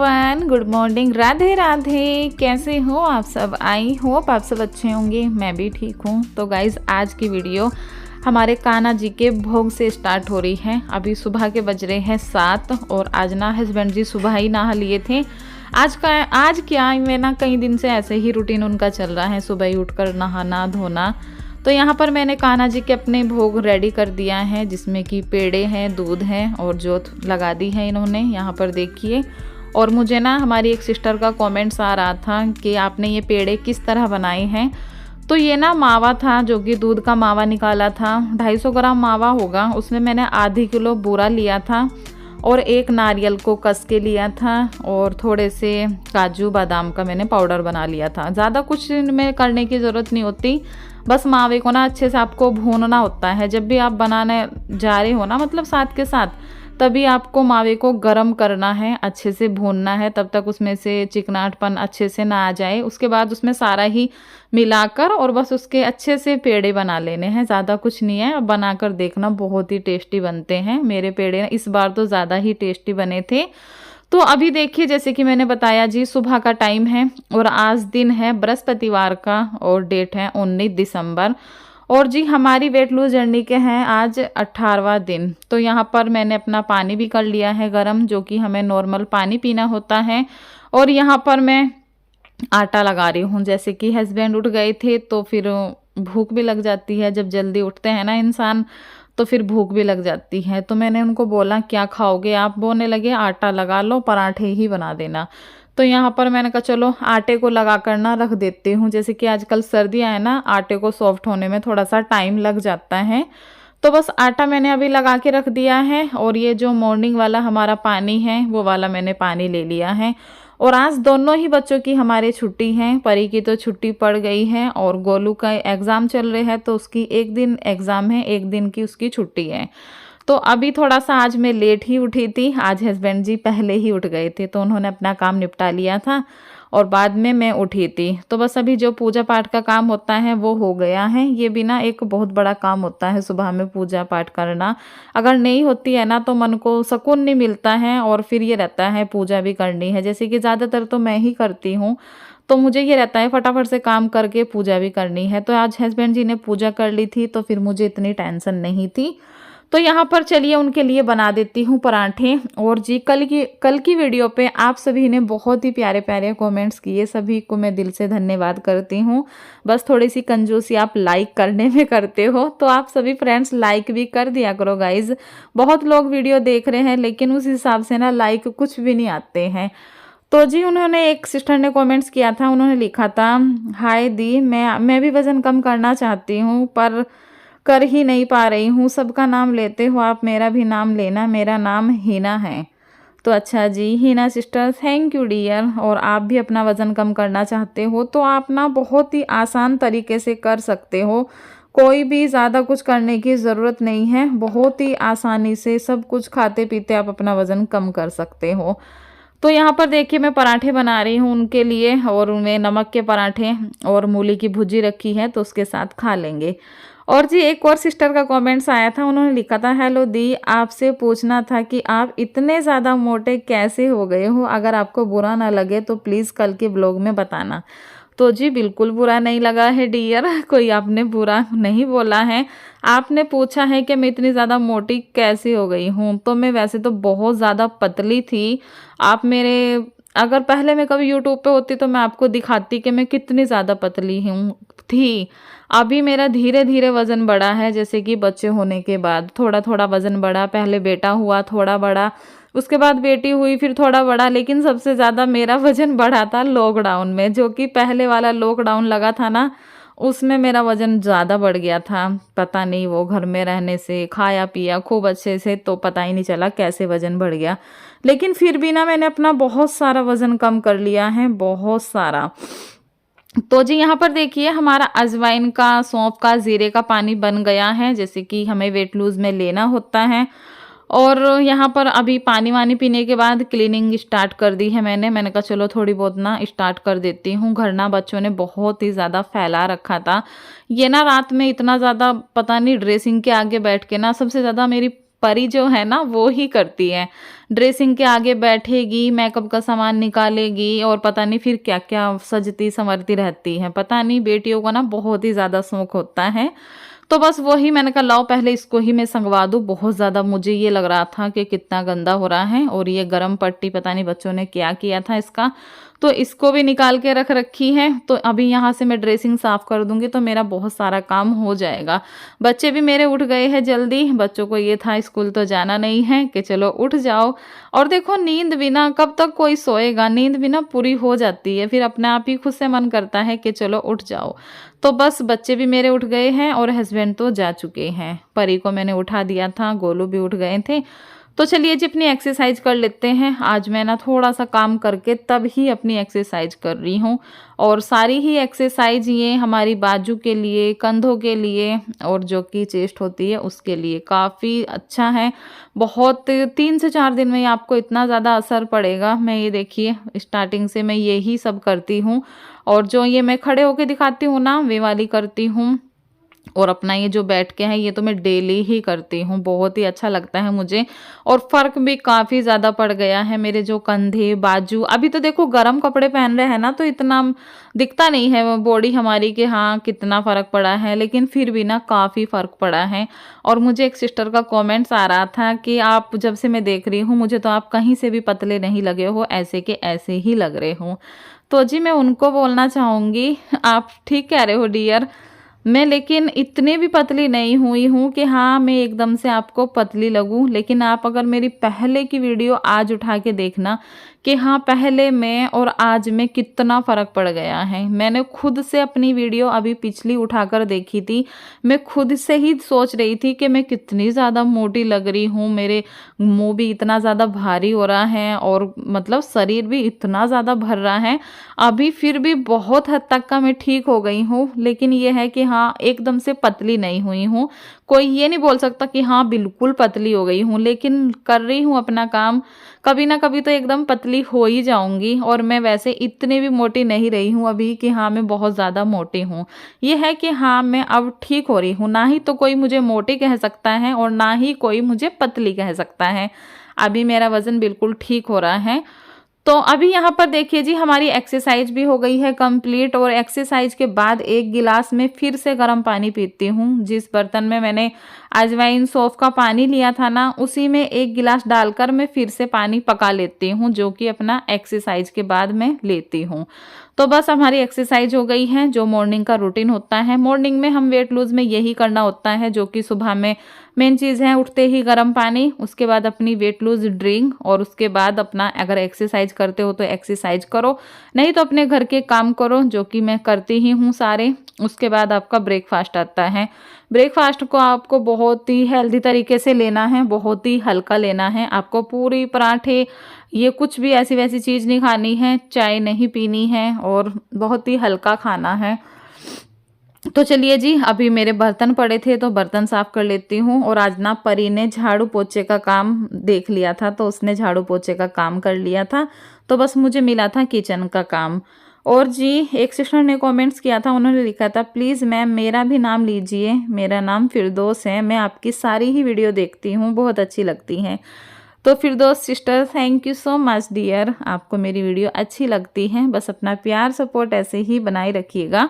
Everyone, good morning, Radhe Radhe. कैसे हो आप सब? आई होप आप सब अच्छे होंगे, मैं भी ठीक हूँ। तो गाइज़, आज की वीडियो हमारे कान्हा जी के भोग से स्टार्ट हो रही है। अभी सुबह के बज रहे हैं 7 और आज ना हस्बैंड जी सुबह ही नहा लिए थे। आज क्या मैं ना कई दिन से ऐसे ही रूटीन उनका चल रहा है, सुबह ही उठकर नहाना धोना। तो यहाँ पर मैंने कान्हा जी के अपने भोग रेडी कर दिया है, जिसमें कि पेड़े हैं, दूध है और जोत लगा दी है इन्होंने, यहाँ पर देखिए। और मुझे ना हमारी एक सिस्टर का कमेंट्स आ रहा था कि आपने ये पेड़े किस तरह बनाए हैं। तो ये ना मावा था, जो कि दूध का मावा निकाला था, 250 ग्राम मावा होगा। उसमें मैंने आधी किलो बूरा लिया था और एक नारियल को कस के लिया था और थोड़े से काजू बादाम का मैंने पाउडर बना लिया था। ज़्यादा कुछ में करने की ज़रूरत नहीं होती, बस मावे को ना अच्छे से आपको भूनना होता है। जब भी आप बनाने जा रहे हो ना, मतलब साथ के साथ, तभी आपको मावे को गरम करना है, अच्छे से भूनना है, तब तक उसमें से चिकनाहटपन अच्छे से ना आ जाए। उसके बाद उसमें सारा ही मिलाकर और बस उसके अच्छे से पेड़े बना लेने हैं, ज़्यादा कुछ नहीं है। अब बनाकर देखना, बहुत ही टेस्टी बनते हैं मेरे पेड़े। इस बार तो ज़्यादा ही टेस्टी बने थे। तो अभी देखिए, जैसे कि मैंने बताया जी, सुबह का टाइम है और आज दिन है बृहस्पतिवार का और डेट है 19 दिसंबर। और जी हमारी वेट लूज जर्नी के हैं आज 18वां दिन। तो यहाँ पर मैंने अपना पानी भी कर लिया है गरम, जो कि हमें नॉर्मल पानी पीना होता है। और यहाँ पर मैं आटा लगा रही हूँ। जैसे कि हस्बैंड उठ गए थे तो फिर भूख भी लग जाती है, जब जल्दी उठते हैं ना इंसान तो फिर भूख भी लग जाती है। तो मैंने उनको बोला क्या खाओगे आप? बोलने लगे आटा लगा लो, पराठे ही बना देना। तो यहाँ पर मैंने कहा चलो आटे को लगा कर ना रख देती हूँ। जैसे कि आजकल सर्दियाँ हैं ना, आटे को सॉफ्ट होने में थोड़ा सा टाइम लग जाता है। तो बस आटा मैंने अभी लगा के रख दिया है और ये जो मॉर्निंग वाला हमारा पानी है, वो वाला मैंने पानी ले लिया है। और आज दोनों ही बच्चों की हमारे छुट्टी है। परी की तो छुट्टी पड़ गई है और गोलू का एग्ज़ाम चल रहे हैं, तो उसकी एक दिन एग्ज़ाम है, एक दिन की उसकी छुट्टी है। तो अभी थोड़ा सा आज मैं लेट ही उठी थी। आज हस्बैंड जी पहले ही उठ गए थे, तो उन्होंने अपना काम निपटा लिया था और बाद में मैं उठी थी। तो बस अभी जो पूजा पाठ का काम होता है वो हो गया है। ये भी ना एक बहुत बड़ा काम होता है, सुबह में पूजा पाठ करना। अगर नहीं होती है ना तो मन को सुकून नहीं मिलता है और फिर ये रहता है पूजा भी करनी है। जैसे कि ज़्यादातर तो मैं ही करती हूँ, तो मुझे ये रहता है फटाफट से काम करके पूजा भी करनी है। तो आज हस्बैंड जी ने पूजा कर ली थी तो फिर मुझे इतनी टेंशन नहीं थी। तो यहाँ पर चलिए उनके लिए बना देती हूँ पराठे। और जी कल की वीडियो पे आप सभी ने बहुत ही प्यारे प्यारे कमेंट्स किए, सभी को मैं दिल से धन्यवाद करती हूँ। बस थोड़ी सी कंजूसी आप लाइक करने में करते हो, तो आप सभी फ्रेंड्स लाइक भी कर दिया करो गाइज। बहुत लोग वीडियो देख रहे हैं लेकिन उस हिसाब से ना लाइक कुछ भी नहीं आते हैं। तो जी उन्होंने, एक सिस्टर ने कमेंट्स किया था, उन्होंने लिखा था, हाय दी, मैं भी वज़न कम करना चाहती हूँ पर कर ही नहीं पा रही हूँ। सबका नाम लेते हो आप, मेरा भी नाम लेना, मेरा नाम हिना है। तो अच्छा जी Hina sister, thank you dear. और आप भी अपना वज़न कम करना चाहते हो तो आप ना बहुत ही आसान तरीके से कर सकते हो। कोई भी ज़्यादा कुछ करने की ज़रूरत नहीं है, बहुत ही आसानी से सब कुछ खाते पीते आप अपना वज़न कम कर सकते हो। तो यहाँ पर देखिए मैं पराठे बना रही हूँ उनके लिए, और उनमें नमक के पराठे और मूली की भुजी रखी है, तो उसके साथ खा लेंगे। और जी एक और सिस्टर का कमेंट्स आया था, उन्होंने लिखा था, हेलो दी, आपसे पूछना था कि आप इतने ज़्यादा मोटे कैसे हो गए हो? अगर आपको बुरा ना लगे तो प्लीज़ कल के ब्लॉग में बताना। तो जी बिल्कुल बुरा नहीं लगा है डियर, कोई आपने बुरा नहीं बोला है। आपने पूछा है कि मैं इतनी ज़्यादा मोटी कैसे हो गई हूँ। तो मैं वैसे तो बहुत ज़्यादा पतली थी। आप मेरे, अगर पहले मैं कभी यूट्यूब पे होती तो मैं आपको दिखाती कि मैं कितनी ज़्यादा पतली थी। अभी मेरा धीरे धीरे वज़न बढ़ा है, जैसे कि बच्चे होने के बाद थोड़ा थोड़ा वज़न बढ़ा। पहले बेटा हुआ थोड़ा बढ़ा, उसके बाद बेटी हुई फिर थोड़ा बढ़ा, लेकिन सबसे ज़्यादा मेरा वज़न बढ़ा था लॉकडाउन में। जो कि पहले वाला लॉकडाउन लगा था ना, उसमें मेरा वज़न ज़्यादा बढ़ गया था। पता नहीं, वो घर में रहने से खाया पिया खूब अच्छे से, तो पता ही नहीं चला कैसे वज़न बढ़ गया। लेकिन फिर भी ना मैंने अपना बहुत सारा वज़न कम कर लिया है, बहुत सारा। तो जी यहाँ पर देखिए हमारा अजवाइन का, सौंफ का, जीरे का पानी बन गया है, जैसे कि हमें वेट लूज़ में लेना होता है। और यहाँ पर अभी पानी वानी पीने के बाद क्लीनिंग स्टार्ट कर दी है मैंने कहा चलो थोड़ी बहुत ना स्टार्ट कर देती हूँ। घर ना बच्चों ने बहुत ही ज़्यादा फैला रखा था। ये ना रात में इतना ज़्यादा पता नहीं, ड्रेसिंग के आगे बैठ के ना सबसे ज़्यादा मेरी परी जो है ना वो ही करती है। ड्रेसिंग के आगे बैठेगी, मेकअप का सामान निकालेगी और पता नहीं फिर क्या क्या सजती संवरती रहती है। पता नहीं बेटियों को ना बहुत ही ज़्यादा शौक होता है। तो बस वही मैंने कहा लाओ पहले इसको ही मैं संगवा दूँ। बहुत ज़्यादा मुझे ये लग रहा था कि कितना गंदा हो रहा है। और ये गरम पट्टी पता नहीं बच्चों ने क्या किया था इसका, तो इसको भी निकाल के रख रखी है। तो अभी यहाँ से मैं ड्रेसिंग साफ़ कर दूंगी तो मेरा बहुत सारा काम हो जाएगा। बच्चे भी मेरे उठ गए हैं जल्दी। बच्चों को ये था स्कूल तो जाना नहीं है कि चलो उठ जाओ। और देखो नींद बिना कब तक कोई सोएगा, नींद बिना पूरी हो जाती है, फिर अपने आप ही खुद से मन करता है कि चलो उठ जाओ। तो बस बच्चे भी मेरे उठ गए हैं और हस्बैंड तो जा चुके हैं। परी को मैंने उठा दिया था, गोलू भी उठ गए थे। तो चलिए जी अपनी एक्सरसाइज कर लेते हैं। आज मैं ना थोड़ा सा काम करके तब ही अपनी एक्सरसाइज कर रही हूँ। और सारी ही एक्सरसाइज ये हमारी बाजू के लिए, कंधों के लिए और जो कि चेस्ट होती है उसके लिए काफ़ी अच्छा है। बहुत 3 से 4 दिन में ही आपको इतना ज़्यादा असर पड़ेगा। मैं ये देखिए स्टार्टिंग से मैं यही सब करती हूँ। और जो ये मैं खड़े होके दिखाती हूँ ना वे वाली करती हूँ। और अपना ये जो बैठ के है ये तो मैं डेली ही करती हूँ, बहुत ही अच्छा लगता है मुझे। और फ़र्क भी काफ़ी ज़्यादा पड़ गया है मेरे जो कंधे बाजू। अभी तो देखो गर्म कपड़े पहन रहे हैं ना तो इतना दिखता नहीं है बॉडी हमारी कि हाँ कितना फ़र्क पड़ा है, लेकिन फिर भी ना काफ़ी फ़र्क पड़ा है। और मुझे एक सिस्टर का कमेंट्स आ रहा था कि आप जब से मैं देख रही हूँ मुझे तो आप कहीं से भी पतले नहीं लगे हो, ऐसे के ऐसे ही लग रहे हो। तो जी मैं उनको बोलना चाहूँगी आप ठीक कह रहे हो डियर। मैं लेकिन इतनी भी पतली नहीं हुई हूँ कि हाँ मैं एकदम से आपको पतली लगूँ। लेकिन आप अगर मेरी पहले की वीडियो आज उठा के देखना कि हाँ पहले में और आज में कितना फ़र्क पड़ गया है। मैंने खुद से अपनी वीडियो अभी पिछली उठाकर देखी थी। मैं खुद से ही सोच रही थी कि मैं कितनी ज़्यादा मोटी लग रही हूँ, मेरे मुंह भी इतना ज़्यादा भारी हो रहा है और मतलब शरीर भी इतना ज़्यादा भर रहा है। अभी फिर भी बहुत हद तक का मैं ठीक हो गई हूँ, लेकिन ये है कि हाँ एकदम से पतली नहीं हुई हूँ। कोई ये नहीं बोल सकता कि हाँ बिल्कुल पतली हो गई हूँ, लेकिन कर रही हूँ अपना काम। कभी ना कभी तो एकदम पतली हो ही जाऊंगी। और मैं वैसे इतनी भी मोटी नहीं रही हूँ अभी कि हाँ मैं बहुत ज़्यादा मोटी हूँ। ये है कि हाँ मैं अब ठीक हो रही हूँ, ना ही तो कोई मुझे मोटी कह सकता है और ना ही कोई मुझे पतली कह सकता है। अभी मेरा वज़न बिल्कुल ठीक हो रहा है। तो अभी यहाँ पर देखिए जी हमारी एक्सरसाइज भी हो गई है कंप्लीट। और एक्सरसाइज के बाद 1 गिलास में फिर से गर्म पानी पीती हूँ। जिस बर्तन में मैंने अजवाइन सौंफ का पानी लिया था ना उसी में 1 गिलास डालकर मैं फिर से पानी पका लेती हूँ, जो कि अपना एक्सरसाइज के बाद मैं लेती हूँ। तो बस हमारी एक्सरसाइज हो गई है। जो मॉर्निंग का रूटीन होता है, मॉर्निंग में हम वेट लूज में यही करना होता है, जो कि सुबह में मेन चीज़ है उठते ही गर्म पानी, उसके बाद अपनी वेट लूज ड्रिंक और उसके बाद अपना अगर एक्सरसाइज करते हो तो एक्सरसाइज करो, नहीं तो अपने घर के काम करो जो कि मैं करती ही हूँ सारे। उसके बाद आपका ब्रेकफास्ट आता है। ब्रेकफास्ट को आपको बहुत ही हेल्दी तरीके से लेना है, बहुत ही हल्का लेना है। आपको पूरी पराठे ये कुछ भी ऐसी वैसी चीज़ नहीं खानी है, चाय नहीं पीनी है और बहुत ही हल्का खाना है। तो चलिए जी अभी मेरे बर्तन पड़े थे तो बर्तन साफ कर लेती हूँ। और आज ना परी ने झाड़ू पोछे का काम देख लिया था तो उसने झाड़ू पोछे का काम कर लिया था। तो बस मुझे मिला था किचन का काम। और जी एक सिस्टर ने कमेंट्स किया था, उन्होंने लिखा था प्लीज़ मैम मेरा भी नाम लीजिए, मेरा नाम फिरदौस है, मैं आपकी सारी ही वीडियो देखती हूँ, बहुत अच्छी लगती हैं। तो Firdaus sister thank you so much dear, आपको मेरी वीडियो अच्छी लगती है, बस अपना प्यार सपोर्ट ऐसे ही बनाए रखिएगा।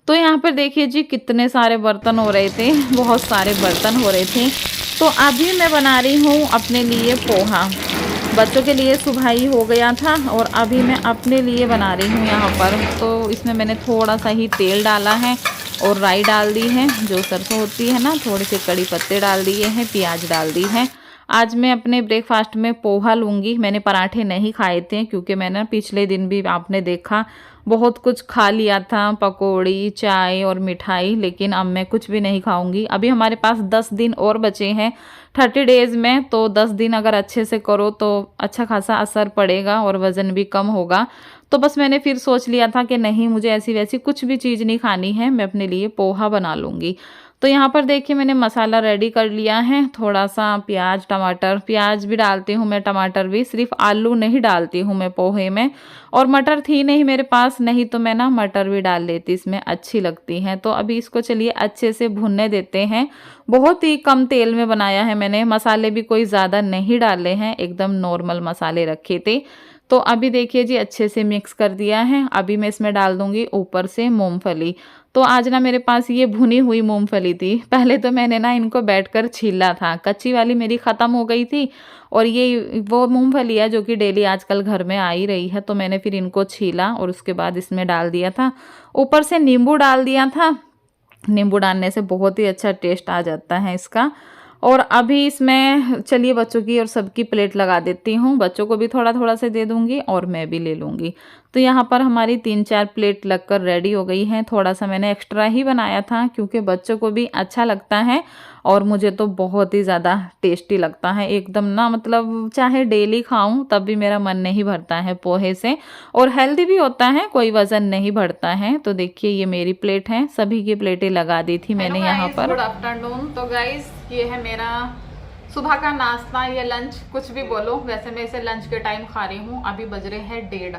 तो यहाँ पर देखिए जी कितने सारे बर्तन हो रहे थे, बहुत सारे बर्तन हो रहे थे। तो अभी मैं बना रही हूँ अपने लिए पोहा। बच्चों के लिए सुबह ही हो गया था और अभी मैं अपने लिए बना रही हूँ यहाँ पर। तो इसमें मैंने थोड़ा सा ही तेल डाला है और राई डाल दी है, जो सरसों होती है ना, थोड़े से कड़ी पत्ते डाल दिए हैं, प्याज डाल दी है। आज मैं अपने ब्रेकफास्ट में पोहा लूँगी। मैंने पराठे नहीं खाए थे क्योंकि मैंने पिछले दिन भी आपने देखा बहुत कुछ खा लिया था, पकौड़ी चाय और मिठाई, लेकिन अब मैं कुछ भी नहीं खाऊंगी। अभी हमारे पास 10 दिन और बचे हैं 30 डेज़ में, तो 10 दिन अगर अच्छे से करो तो अच्छा खासा असर पड़ेगा और वज़न भी कम होगा। तो बस मैंने फिर सोच लिया था कि नहीं मुझे ऐसी वैसी कुछ भी चीज़ नहीं खानी है, मैं अपने लिए पोहा बना लूँगी। तो यहाँ पर देखिए मैंने मसाला रेडी कर लिया है। थोड़ा सा प्याज टमाटर, प्याज भी डालती हूँ मैं, टमाटर भी, सिर्फ आलू नहीं डालती हूँ मैं पोहे में। और मटर थी नहीं मेरे पास, नहीं तो मैं ना मटर भी डाल लेती, इसमें अच्छी लगती हैं। तो अभी इसको चलिए अच्छे से भुनने देते हैं। बहुत ही कम तेल में बनाया है मैंने, मसाले भी कोई ज़्यादा नहीं डाले हैं, एकदम नॉर्मल मसाले रखे थे। तो अभी देखिए जी अच्छे से मिक्स कर दिया है। अभी मैं इसमें डाल दूंगी ऊपर से मूंगफली। तो आज ना मेरे पास ये भुनी हुई मूंगफली थी। पहले तो मैंने ना इनको बैठकर छीला था, कच्ची वाली मेरी ख़त्म हो गई थी। और ये वो मूंगफली है जो कि डेली आजकल घर में आ ही रही है। तो मैंने फिर इनको छीला और उसके बाद इसमें डाल दिया था। ऊपर से नींबू डाल दिया था। नींबू डालने से बहुत ही अच्छा टेस्ट आ जाता है इसका। और अभी इसमें चलिए बच्चों की और सबकी प्लेट लगा देती हूँ। बच्चों को भी थोड़ा थोड़ा से दे दूँगी और मैं भी ले लूँगी। तो यहाँ पर हमारी 3-4 प्लेट लगकर रेडी हो गई हैं। थोड़ा सा मैंने एक्स्ट्रा ही बनाया था क्योंकि बच्चों को भी अच्छा लगता है और मुझे तो बहुत ही ज़्यादा टेस्टी लगता है एकदम ना, मतलब चाहे डेली खाऊं तब भी मेरा मन नहीं भरता है पोहे से। और हेल्दी भी होता है, कोई वज़न नहीं बढ़ता है। तो देखिए ये मेरी प्लेट है, सभी की प्लेटें लगा दी थी मैंने यहाँ पर। Good afternoon. तो गाइस ये है मेरा सुबह का नाश्ता या लंच, कुछ भी बोलो, वैसे मैं इसे लंच के टाइम खा रही हूँ। अभी बज रहे हैं 1:30।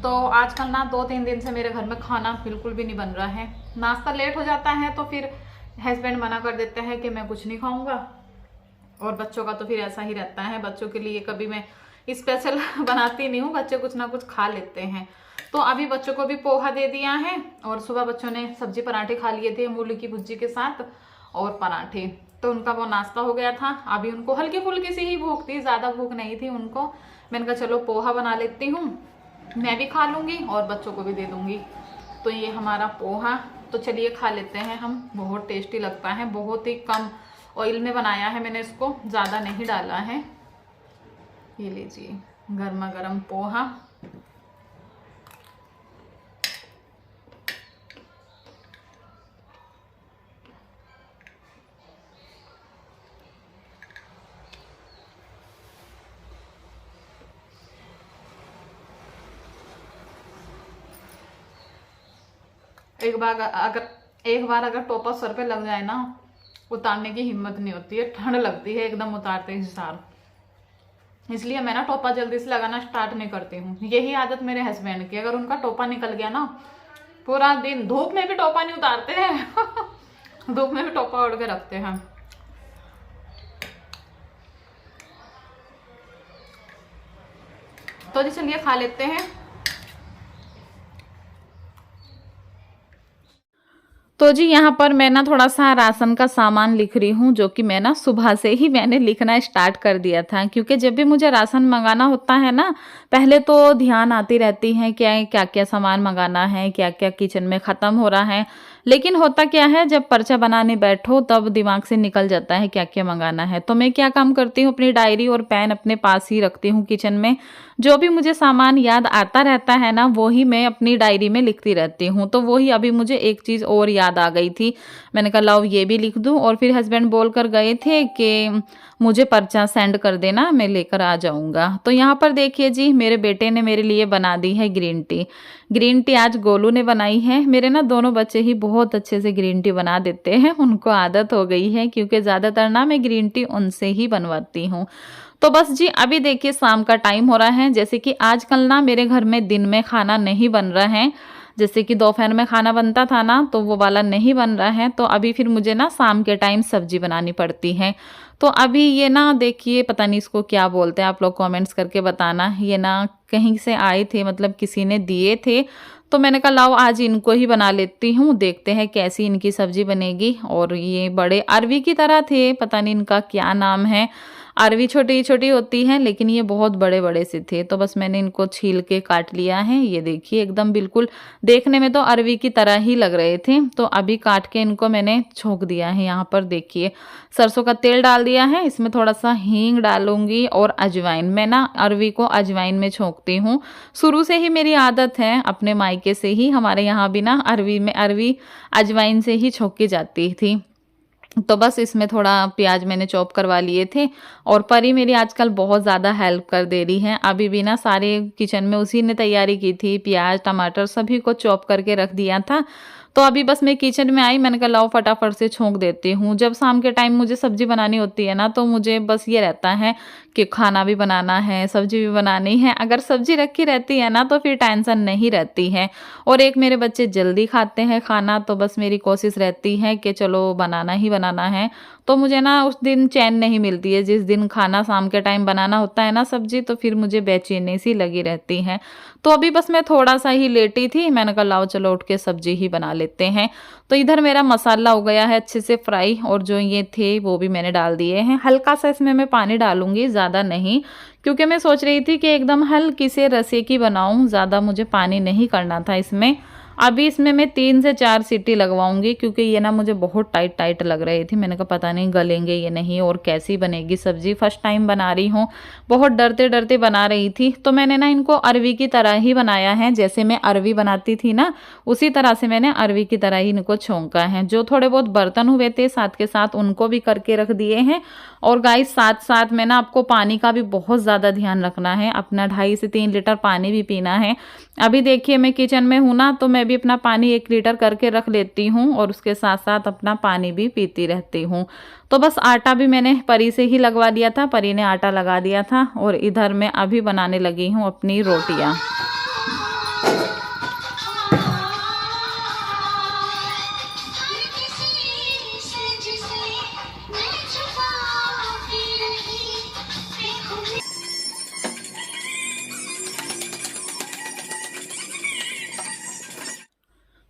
तो आजकल ना 2-3 दिन से मेरे घर में खाना बिल्कुल भी नहीं बन रहा है। नाश्ता लेट हो जाता है तो फिर हस्बैंड मना कर देते हैं कि मैं कुछ नहीं खाऊंगा। और बच्चों का तो फिर ऐसा ही रहता है, बच्चों के लिए कभी मैं स्पेशल बनाती नहीं हूँ, बच्चे कुछ ना कुछ खा लेते हैं। तो अभी बच्चों को भी पोहा दे दिया है और सुबह बच्चों ने सब्जी पराठे खा लिए थे मूली की भुजी के साथ और पराठे। तो उनका वो नाश्ता हो गया था। अभी उनको हल्की फुल्की सी ही भूख थी, ज़्यादा भूख नहीं थी उनको। मैंने कहा चलो पोहा बना लेती हूँ, मैं भी खा लूँगी और बच्चों को भी दे दूँगी। तो ये हमारा पोहा, तो चलिए खा लेते हैं हम। बहुत टेस्टी लगता है, बहुत ही कम ऑयल में बनाया है मैंने इसको, ज़्यादा नहीं डाला है। ये लीजिए गर्मा गर्म पोहा। एक बार अगर टोपा सर पे लग जाए ना, उतारने की हिम्मत नहीं होती है, ठंड लगती है एकदम उतारते ही सार। इसलिए मैं ना टोपा जल्दी से लगाना स्टार्ट नहीं करती हूँ। यही आदत मेरे हस्बैंड की, अगर उनका टोपा निकल गया ना, पूरा दिन धूप में भी टोपा नहीं उतारते हैं धूप में भी टोपा ओढ़ के रखते हैं। तो जी चलिए खा लेते हैं। तो जी यहाँ पर मैं ना थोड़ा सा राशन का सामान लिख रही हूँ, जो कि मैं ना सुबह से ही मैंने लिखना स्टार्ट कर दिया था। क्योंकि जब भी मुझे राशन मंगाना होता है ना, पहले तो ध्यान आती रहती है क्या क्या क्या सामान मंगाना है, क्या क्या किचन में ख़त्म हो रहा है। लेकिन होता क्या है, जब पर्चा बनाने बैठो तब दिमाग से निकल जाता है क्या क्या मंगाना है। तो मैं क्या काम करती हूँ, अपनी डायरी और पेन अपने पास ही रखती हूँ किचन में। जो भी मुझे सामान याद आता रहता है ना, वो ही मैं अपनी डायरी में लिखती रहती हूँ। तो वही अभी मुझे एक चीज़ और याद आ गई थी, मैंने कहा लाओ ये भी लिख दूँ। और फिर हस्बैंड बोल कर गए थे कि मुझे पर्चा सेंड कर देना, मैं लेकर आ जाऊँगा। तो यहाँ पर देखिए जी मेरे बेटे ने मेरे लिए बना दी है ग्रीन टी। ग्रीन टी आज गोलू ने बनाई है। मेरे ना दोनों बच्चे ही बहुत अच्छे से ग्रीन टी बना देते हैं, उनको आदत हो गई है, क्योंकि ज़्यादातर ना मैं ग्रीन टी उनसे ही बनवाती हूँ। तो बस जी अभी देखिए शाम का टाइम हो रहा है। जैसे कि आजकल ना मेरे घर में दिन में खाना नहीं बन रहा है, जैसे कि दोपहर में खाना बनता था ना, तो वो वाला नहीं बन रहा है। तो अभी फिर मुझे ना शाम के टाइम सब्जी बनानी पड़ती है। तो अभी ये ना देखिए, पता नहीं इसको क्या बोलते हैं, आप लोग कमेंट्स करके बताना। ये ना कहीं से आए थे, मतलब किसी ने दिए थे, तो मैंने कहा लाओ आज इनको ही बना लेती हूँ, देखते हैं कैसी इनकी सब्जी बनेगी। और ये बड़े अरवी की तरह थे, पता नहीं इनका क्या नाम है। अरवी छोटी छोटी होती हैं, लेकिन ये बहुत बड़े बड़े से थे। तो बस मैंने इनको छील के काट लिया है। ये देखिए एकदम बिल्कुल देखने में तो अरवी की तरह ही लग रहे थे। तो अभी काट के इनको मैंने छोंक दिया है। यहाँ पर देखिए सरसों का तेल डाल दिया है, इसमें थोड़ा सा हींग डालूंगी और अजवाइन। मैं ना अरवी को अजवाइन में छोंकती हूँ, शुरू से ही मेरी आदत है, अपने मायके से ही हमारे यहाँ भी ना अरवी अजवाइन से ही छोंकी जाती थी। तो बस इसमें थोड़ा प्याज मैंने चॉप करवा लिए थे। और परी मेरी आजकल बहुत ज़्यादा हेल्प कर दे रही है। अभी भी ना सारे किचन में उसी ने तैयारी की थी, प्याज टमाटर सभी को चॉप करके रख दिया था। तो अभी बस मैं किचन में आई, मैंने कहा लाओ फटाफट से छोंक देती हूँ। जब शाम के टाइम मुझे सब्जी बनानी होती है ना, तो मुझे बस ये रहता है कि खाना भी बनाना है, सब्जी भी बनानी है। अगर सब्जी रखी रहती है ना तो फिर टेंशन नहीं रहती है। और एक मेरे बच्चे जल्दी खाते हैं खाना, तो बस मेरी कोशिश रहती है कि चलो बनाना ही बनाना है। तो मुझे ना उस दिन चैन नहीं मिलती है, जिस दिन खाना शाम के टाइम बनाना होता है ना सब्जी, तो फिर मुझे बेचैनी सी लगी रहती है। तो अभी बस मैं थोड़ा सा ही लेटी थी, मैंने कहा लाओ चलो उठ के सब्जी ही बना लेते हैं। तो इधर मेरा मसाला हो गया है अच्छे से फ्राई, और जो ये थे वो भी मैंने डाल दिए हैं। हल्का सा इसमें मैं पानी डालूंगी, ज़्यादा नहीं, क्योंकि मैं सोच रही थी कि एकदम हल्की से रसे की बनाऊं, ज़्यादा मुझे पानी नहीं करना था इसमें। अभी इसमें मैं 3 से 4 सीटी लगवाऊंगी, क्योंकि ये ना मुझे बहुत टाइट टाइट लग रही थी। मैंने कहा पता नहीं गलेंगे ये नहीं, और कैसी बनेगी सब्जी, फर्स्ट टाइम बना रही हूँ, बहुत डरते डरते बना रही थी। तो मैंने ना इनको अरवी की तरह ही बनाया है, जैसे मैं अरवी बनाती थी ना उसी तरह से मैंने अरवी की तरह ही इनको छोंका है। जो थोड़े बहुत बर्तन हुए थे साथ के साथ उनको भी करके रख दिए हैं। और गाइस साथ साथ में ना आपको पानी का भी बहुत ज़्यादा ध्यान रखना है, अपना 2.5 से 3 लीटर पानी भी पीना है। अभी देखिए मैं किचन में हूँ ना, तो मैं भी अपना पानी 1 लीटर करके रख लेती हूँ, और उसके साथ साथ अपना पानी भी पीती रहती हूँ। तो बस आटा भी मैंने परी से ही लगवा दिया था, परी ने आटा लगा दिया था। और इधर मैं अभी बनाने लगी हूँ अपनी रोटियाँ।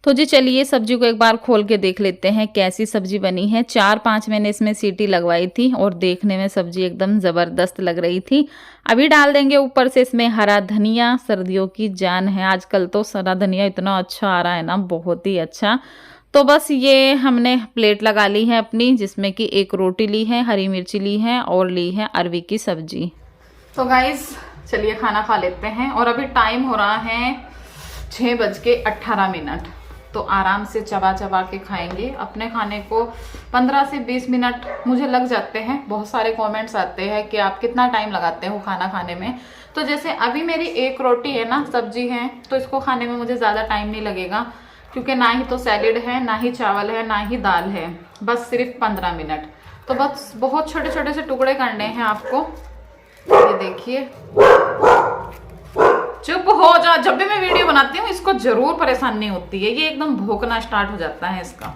तो जी चलिए सब्जी को एक बार खोल के देख लेते हैं कैसी सब्जी बनी है। 4-5 मैंने इसमें सीटी लगवाई थी, और देखने में सब्जी एकदम ज़बरदस्त लग रही थी। अभी डाल देंगे ऊपर से इसमें हरा धनिया, सर्दियों की जान है आजकल, तो हरा धनिया इतना अच्छा आ रहा है ना, बहुत ही अच्छा। तो बस ये हमने प्लेट लगा ली है अपनी, जिसमें कि एक रोटी ली है, हरी मिर्ची ली है, और ली है अरवी की सब्जी। तो गाइस चलिए खाना खा लेते हैं। और अभी टाइम हो रहा है 6:18। तो आराम से चबा चबा के खाएंगे। अपने खाने को 15 से 20 मिनट मुझे लग जाते हैं। बहुत सारे कमेंट्स आते हैं कि आप कितना टाइम लगाते हो खाना खाने में। तो जैसे अभी मेरी एक रोटी है ना, सब्जी है, तो इसको खाने में मुझे ज़्यादा टाइम नहीं लगेगा, क्योंकि ना ही तो सैलेड है, ना ही चावल है, ना ही दाल है, बस सिर्फ 15 मिनट। तो बस बहुत छोटे छोटे से टुकड़े करने हैं आपको। ये देखिए, चुप हो जा, जब भी मैं वीडियो बनाती हूँ इसको जरूर परेशानी होती है, ये एकदम भौंकना स्टार्ट हो जाता है इसका।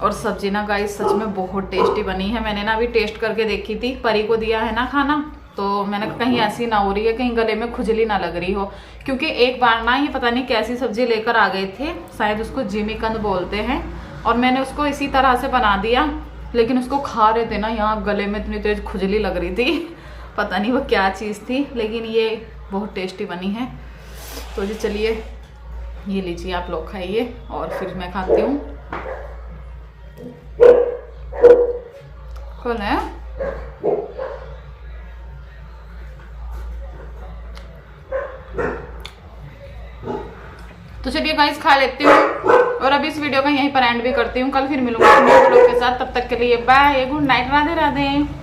और सब्जी ना गाइस सच में बहुत टेस्टी बनी है। मैंने ना अभी टेस्ट करके देखी थी, परी को दिया है ना खाना, तो मैंने कहीं ऐसी ना हो रही है, कहीं गले में खुजली ना लग रही हो। क्योंकि एक बार ना ये पता नहीं कैसी सब्जी लेकर आ गए थे, शायद उसको जिमीकंद बोलते हैं, और मैंने उसको इसी तरह से बना दिया, लेकिन उसको खा रहे थे ना, यहाँ गले में इतनी तेज खुजली लग रही थी, पता नहीं वो क्या चीज़ थी, लेकिन ये बहुत टेस्टी बनी है। तो जी चलिए ये लीजिए, आप लोग खाइए और फिर मैं खाती हूँ। खोले तो चलिए गाइस खा लेती हूँ, और अभी इस वीडियो का यहीं पर एंड भी करती हूँ। कल फिर मिलूंगी न्यू वीडियो के साथ, तब तक के लिए bye, good night, Radhe Radhe.